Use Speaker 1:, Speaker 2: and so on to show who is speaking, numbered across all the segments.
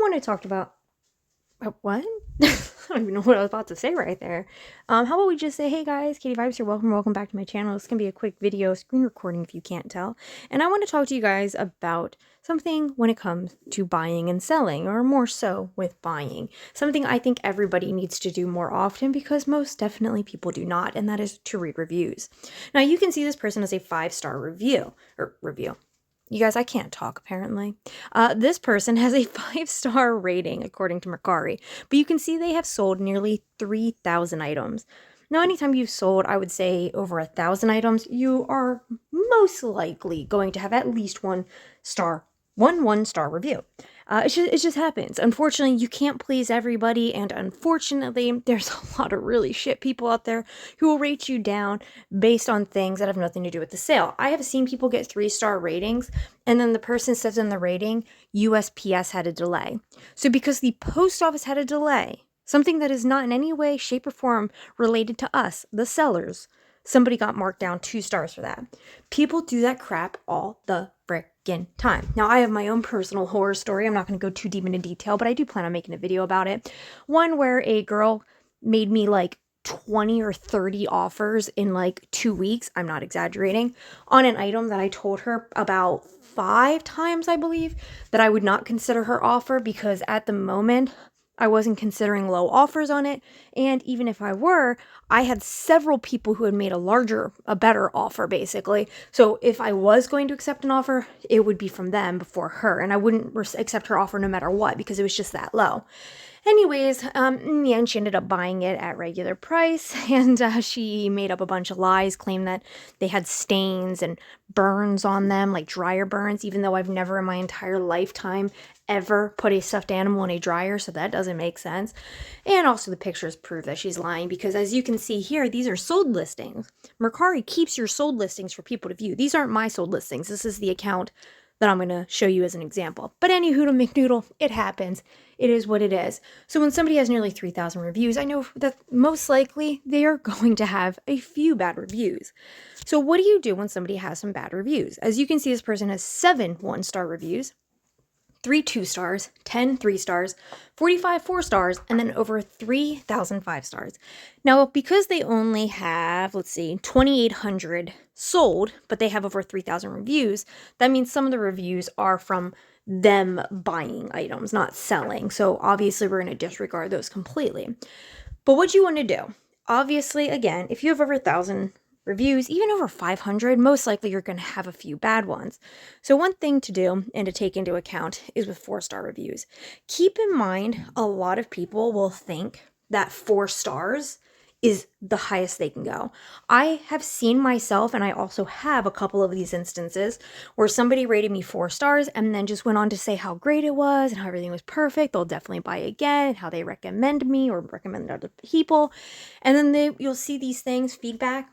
Speaker 1: want to talk about what? I don't even know what I was about to say right there. How about we just say, hey guys, Katie Vibes here. Welcome back to my channel. This is gonna be a quick video screen recording if you can't tell. And I want to talk to you guys about something when it comes to buying and selling, or more so with buying. Something I think everybody needs to do more often because most definitely people do not, and that is to read reviews. Now you can see this person as a 5-star review. You guys, I can't talk apparently. This person has a 5-star rating according to Mercari, but you can see they have sold nearly 3,000 items. Now, anytime you've sold, I would say over 1,000 items, you are most likely going to have at least one star review. It just happens. Unfortunately, you can't please everybody, and unfortunately, there's a lot of really shit people out there who will rate you down based on things that have nothing to do with the sale. I have seen people get 3-star ratings, and then the person says in the rating, USPS had a delay. So because the post office had a delay, something that is not in any way, shape, or form related to us, the sellers, somebody got marked down 2 stars for that. People do that crap all the frickin' time. Now, I have my own personal horror story. I'm not going to go too deep into detail, but I do plan on making a video about it. One where a girl made me like 20 or 30 offers in like 2 weeks. I'm not exaggerating. On an item that I told her about 5 times, I believe, that I would not consider her offer because at the moment, I wasn't considering low offers on it, and even if I were, I had several people who had made a better offer, basically. So if I was going to accept an offer, it would be from them before her, and I wouldn't accept her offer no matter what because it was just that low. Anyways, in the end, she ended up buying it at regular price, and she made up a bunch of lies, claimed that they had stains and burns on them, like dryer burns, even though I've never in my entire lifetime ever put a stuffed animal in a dryer, so that doesn't make sense. And also the pictures prove that she's lying, because as you can see here, these are sold listings. Mercari keeps your sold listings for people to view. These aren't my sold listings. This is the account that I'm going to show you as an example. But anywho, to McNoodle, it happens. It is what it is. So when somebody has nearly 3,000 reviews, I know that most likely they are going to have a few bad reviews. So what do you do when somebody has some bad reviews? As you can see, this person has 7 1-star reviews, 3 2-stars, 10 3-stars, 45 4-stars, and then over 3,000 5-stars. Now, because they only have, 2,800 sold, but they have over 3,000 reviews, that means some of the reviews are from them buying items, not selling. So obviously we're going to disregard those completely. But what you want to do, obviously, again, if you have over 1,000 reviews, even over 500, most likely you're going to have a few bad ones. So one thing to do and to take into account is with 4-star reviews. Keep in mind, a lot of people will think that 4 stars is the highest they can go. I have seen myself, and I also have a couple of these instances where somebody rated me 4 stars and then just went on to say how great it was and how everything was perfect. They'll definitely buy again, and how they recommend me or recommend other people. And then you'll see these things, feedback.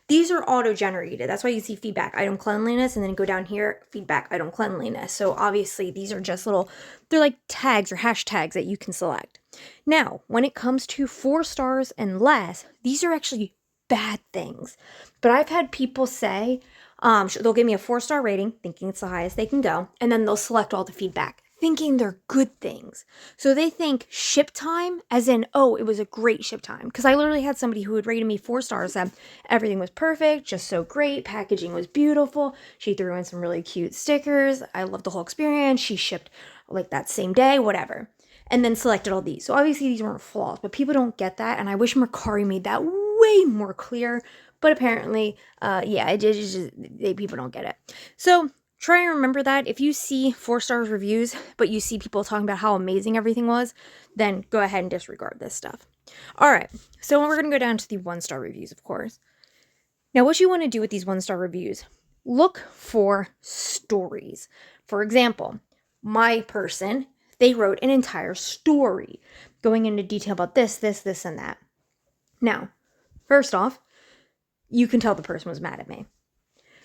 Speaker 1: These are auto-generated. That's why you see feedback, item cleanliness, and then go down here, feedback, item cleanliness. So obviously these are just they're like tags or hashtags that you can select. Now, when it comes to 4 stars and less, these are actually bad things. But I've had people say, they'll give me a 4-star rating, thinking it's the highest they can go, and then they'll select all the feedback, thinking they're good things. So they think ship time as in, oh, it was a great ship time. Because I literally had somebody who had rated me 4 stars, that everything was perfect, just so great, packaging was beautiful, she threw in some really cute stickers, I loved the whole experience, she shipped like that same day, whatever. And then selected all these. So obviously these weren't flaws, but people don't get that, and I wish Mercari made that way more clear, but apparently, people don't get it. So try and remember that. If you see 4-star reviews, but you see people talking about how amazing everything was, then go ahead and disregard this stuff. All right, so we're going to go down to the 1-star reviews, of course. Now, what you want to do with these 1-star reviews, look for stories. For example, my person, they wrote an entire story going into detail about this, and that. Now, first off, you can tell the person was mad at me.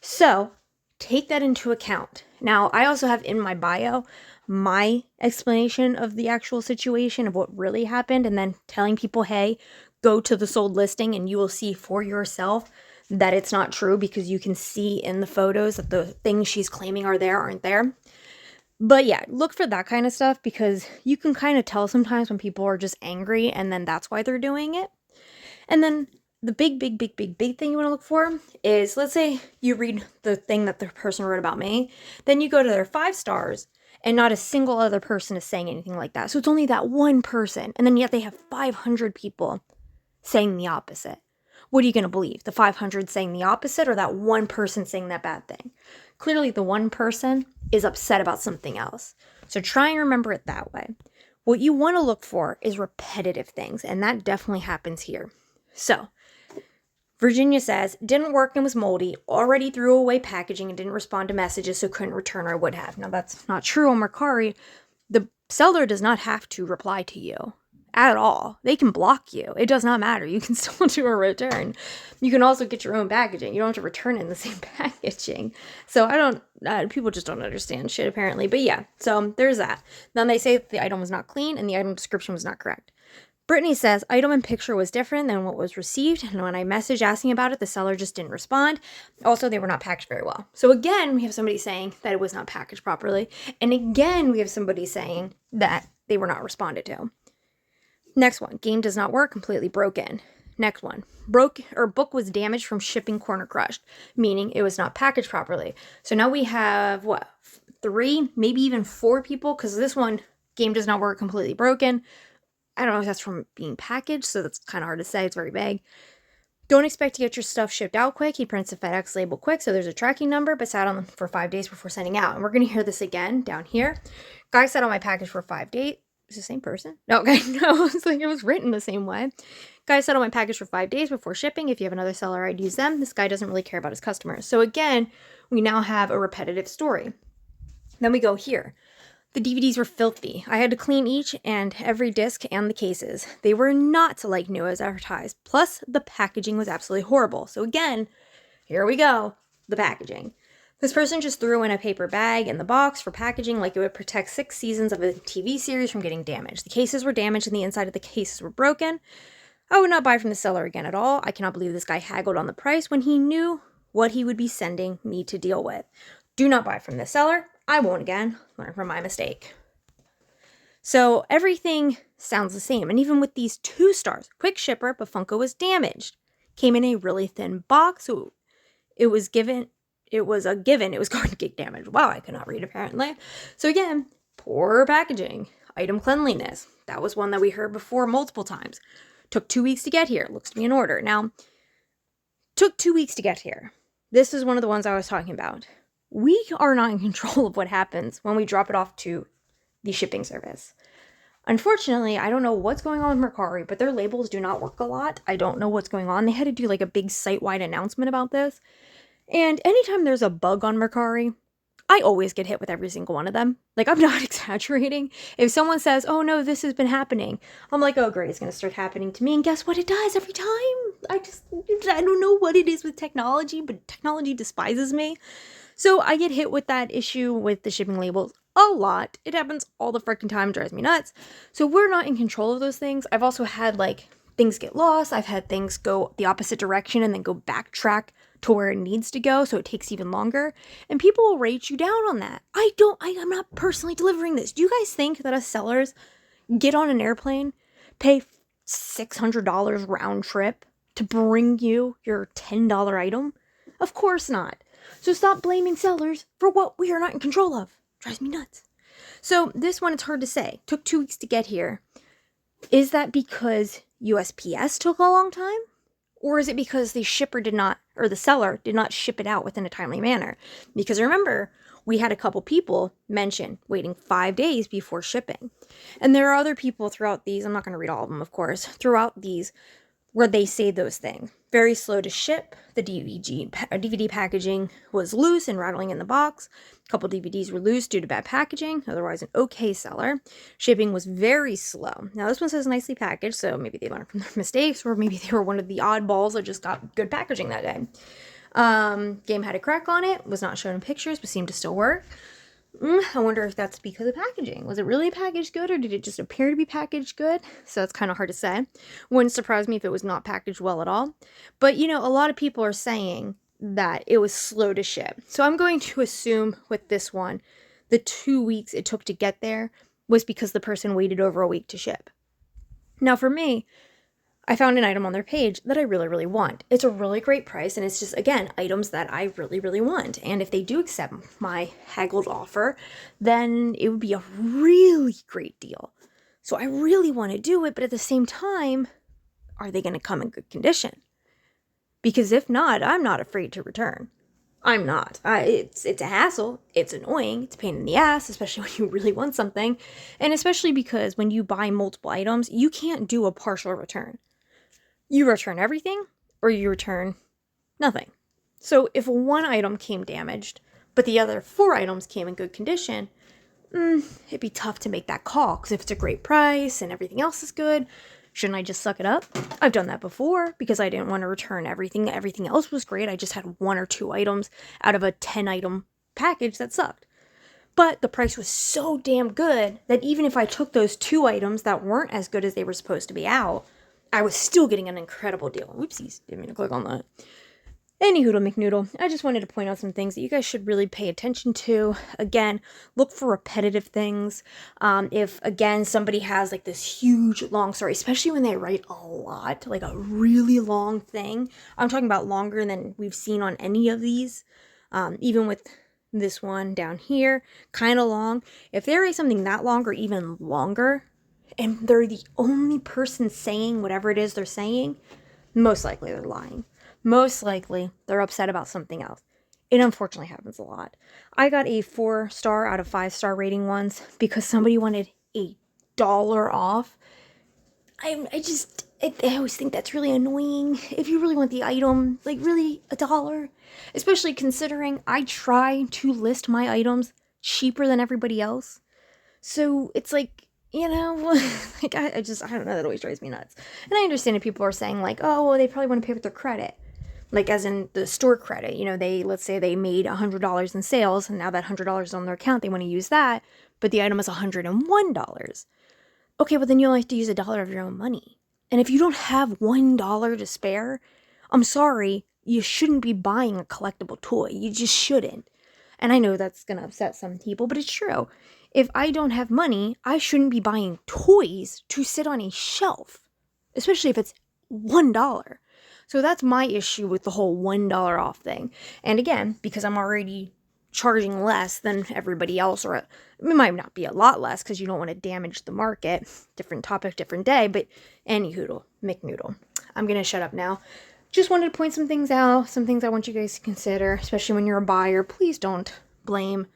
Speaker 1: So take that into account. Now, I also have in my bio my explanation of the actual situation of what really happened, and then telling people, hey, go to the sold listing and you will see for yourself that it's not true, because you can see in the photos that the things she's claiming are there aren't there. But yeah, look for that kind of stuff because you can kind of tell sometimes when people are just angry and then that's why they're doing it. And then the big thing you want to look for is, let's say you read the thing that the person wrote about me, then you go to their 5 stars and not a single other person is saying anything like that. So it's only that one person. And then yet they have 500 people saying the opposite. What are you going to believe? The 500 saying the opposite or that one person saying that bad thing? Clearly the one person is upset about something else. So try and remember it that way. What you want to look for is repetitive things, and that definitely happens here. So, Virginia says, didn't work and was moldy, already threw away packaging and didn't respond to messages, so couldn't return or would have. Now, that's not true on Mercari. The seller does not have to reply to you at all. They can block you. It does not matter. You can still do a return. You can also get your own packaging. You don't have to return it in the same packaging. So people just don't understand shit apparently. But yeah, so there's that. Then they say that the item was not clean and the item description was not correct. Brittany says, item and picture was different than what was received, and when I messaged asking about it, the seller just didn't respond. Also, they were not packaged very well. So again, we have somebody saying that it was not packaged properly, and again, we have somebody saying that they were not responded to. Next one, game does not work, completely broken. Next one, book was damaged from shipping corner crushed, meaning it was not packaged properly. So now we have, 3, maybe even 4 people, because this one, game does not work, completely broken. I don't know if that's from being packaged, so that's kind of hard to say. It's very vague. Don't expect to get your stuff shipped out quick. He prints the FedEx label quick, so there's a tracking number, but sat on them for 5 days before sending out. And we're going to hear this again down here. Guy sat on my package for 5 days. Is it the same person? No, okay, no, it's like it was written the same way. Guy sat on my package for 5 days before shipping. If you have another seller, I'd use them. This guy doesn't really care about his customers. So again, we now have a repetitive story. Then we go here. The DVDs were filthy. I had to clean each and every disc and the cases. They were not like new as advertised. Plus, the packaging was absolutely horrible. So again, here we go. The packaging. This person just threw in a paper bag in the box for packaging like it would protect 6 seasons of a TV series from getting damaged. The cases were damaged and the inside of the cases were broken. I would not buy from the seller again at all. I cannot believe this guy haggled on the price when he knew what he would be sending me to deal with. Do not buy from the seller. I won't again. Learn from my mistake. So everything sounds the same. And even with these 2 stars, quick shipper, but Funko was damaged. Came in a really thin box, so it was a given it was going to get damaged. Wow, I could not read apparently. So again, poor packaging. Item cleanliness. That was one that we heard before multiple times. Took 2 weeks to get here. Looks to be in order. Now, took 2 weeks to get here. This is one of the ones I was talking about. We are not in control of what happens when we drop it off to the shipping service. Unfortunately, I don't know what's going on with Mercari, but their labels do not work a lot. I don't know what's going on. They had to do like a big site-wide announcement about this. And anytime there's a bug on Mercari, I always get hit with every single one of them. Like, I'm not exaggerating. If someone says, oh no, this has been happening, I'm like, oh great, it's going to start happening to me. And guess what? It does every time. I don't know what it is with technology, but technology despises me. So I get hit with that issue with the shipping labels a lot. It happens all the freaking time, drives me nuts. So we're not in control of those things. I've also had like things get lost. I've had things go the opposite direction and then go backtrack to where it needs to go, so it takes even longer. And people will rate you down on that. I'm not personally delivering this. Do you guys think that us sellers get on an airplane, pay $600 round trip to bring you your $10 item? Of course not. So stop blaming sellers for what we are not in control of. Drives me nuts. So this one, it's hard to say. Took 2 weeks to get here. Is that because USPS took a long time? Or is it because the seller did not ship it out within a timely manner? Because remember, we had a couple people mention waiting 5 days before shipping. And there are other people throughout these, I'm not going to read all of them, of course, throughout these where they say those things. Very slow to ship. The DVD packaging was loose and rattling in the box. A couple DVDs were loose due to bad packaging, otherwise an okay seller. Shipping was very slow. Now this one says nicely packaged, so maybe they learned from their mistakes, or maybe they were one of the oddballs that just got good packaging that day. Game had a crack on it, was not shown in pictures, but seemed to still work. I wonder if that's because of packaging. Was it really packaged good, or did it just appear to be packaged good? So it's kind of hard to say. Wouldn't surprise me if it was not packaged well at all. But, a lot of people are saying that it was slow to ship. So I'm going to assume with this one the 2 weeks it took to get there was because the person waited over a week to ship. Now for me, I found an item on their page that I really, really want. It's a really great price, and it's just, again, items that I really, really want. And if they do accept my haggled offer, then it would be a really great deal. So I really want to do it, but at the same time, are they going to come in good condition? Because if not, I'm not afraid to return. I'm not. It's a hassle. It's annoying. It's a pain in the ass, especially when you really want something. And especially because when you buy multiple items, you can't do a partial return. You return everything or you return nothing. So if one item came damaged, but the other 4 items came in good condition, it'd be tough to make that call, because if it's a great price and everything else is good, shouldn't I just suck it up? I've done that before because I didn't want to return everything. Everything else was great. I just had 1 or 2 items out of a 10 item package that sucked. But the price was so damn good that even if I took those 2 items that weren't as good as they were supposed to be out, I was still getting an incredible deal. Whoopsies, didn't mean to click on that. Anyhoodle McNoodle, I just wanted to point out some things that you guys should really pay attention to. Again, look for repetitive things. If, again, somebody has like this huge long story, especially when they write a lot, like a really long thing. I'm talking about longer than we've seen on any of these. Even with this one down here, kind of long. If they write something that long or even longer, and they're the only person saying whatever it is they're saying, most likely they're lying. Most likely they're upset about something else. It unfortunately happens a lot. I got a 4-star out of 5-star rating once because somebody wanted $1 off. I always think that's really annoying. If you really want the item, like really $1, especially considering I try to list my items cheaper than everybody else. So it's like, you know, like I don't know, that always drives me nuts. And I understand if people are saying like, oh, well, they probably want to pay with their credit. Like as in the store credit, you know, let's say they made $100 in sales and now that $100 is on their account, they want to use that, but the item is $101. Okay, well then you only have to use $1 of your own money. And if you don't have $1 to spare, I'm sorry, you shouldn't be buying a collectible toy. You just shouldn't. And I know that's going to upset some people, but it's true. If I don't have money, I shouldn't be buying toys to sit on a shelf, especially if it's $1. So that's my issue with the whole $1 off thing. And again, because I'm already charging less than everybody else, or it might not be a lot less because you don't want to damage the market. Different topic, different day, but anyhoodle, McNoodle. I'm going to shut up now. Just wanted to point some things out, some things I want you guys to consider, especially when you're a buyer. Please don't blame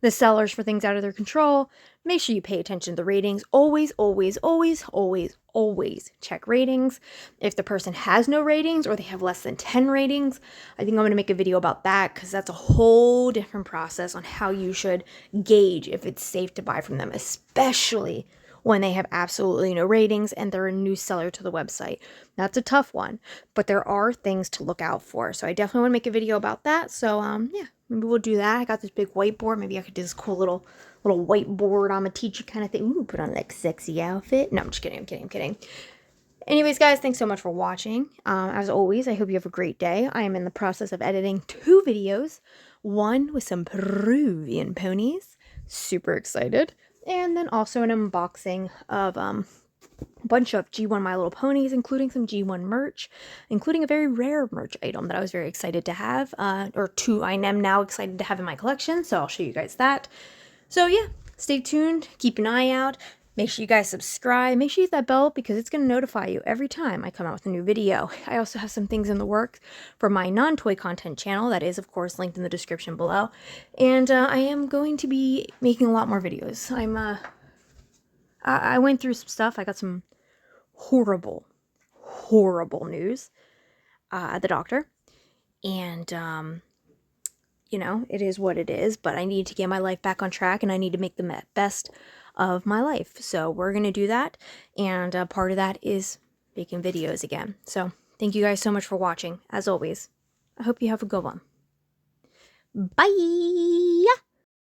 Speaker 1: the sellers for things out of their control. Make sure you pay attention to the ratings. Always, always, always, always, always check ratings. If the person has no ratings or they have less than 10 ratings, I think I'm going to make a video about that because that's a whole different process on how you should gauge if it's safe to buy from them, especially when they have absolutely no ratings and they're a new seller to the website. That's a tough one, but there are things to look out for. So I definitely want to make a video about that. So yeah, maybe we'll do that. I got this big whiteboard. Maybe I could do this cool little whiteboard I'm a teacher kind of thing. Ooh, put on like sexy outfit. No, I'm just kidding. I'm kidding. Anyways, guys, thanks so much for watching. As always, I hope you have a great day. I am in the process of editing 2 videos. One with some Peruvian ponies. Super excited. And then also an unboxing of a bunch of G1 My Little Ponies, including some G1 merch, including a very rare merch item that I was very excited to have, or 2 I am now excited to have in my collection, so I'll show you guys that. So yeah, stay tuned, keep an eye out, make sure you guys subscribe, make sure you hit that bell because it's going to notify you every time I come out with a new video. I also have some things in the works for my non-toy content channel that is, of course, linked in the description below. And I am going to be making a lot more videos. I went through some stuff. I got some horrible news at the doctor. And, you know, it is what it is, but I need to get my life back on track and I need to make the best of my life. So we're going to do that. And part of that is making videos again. So thank you guys so much for watching. As always, I hope you have a good one. Bye!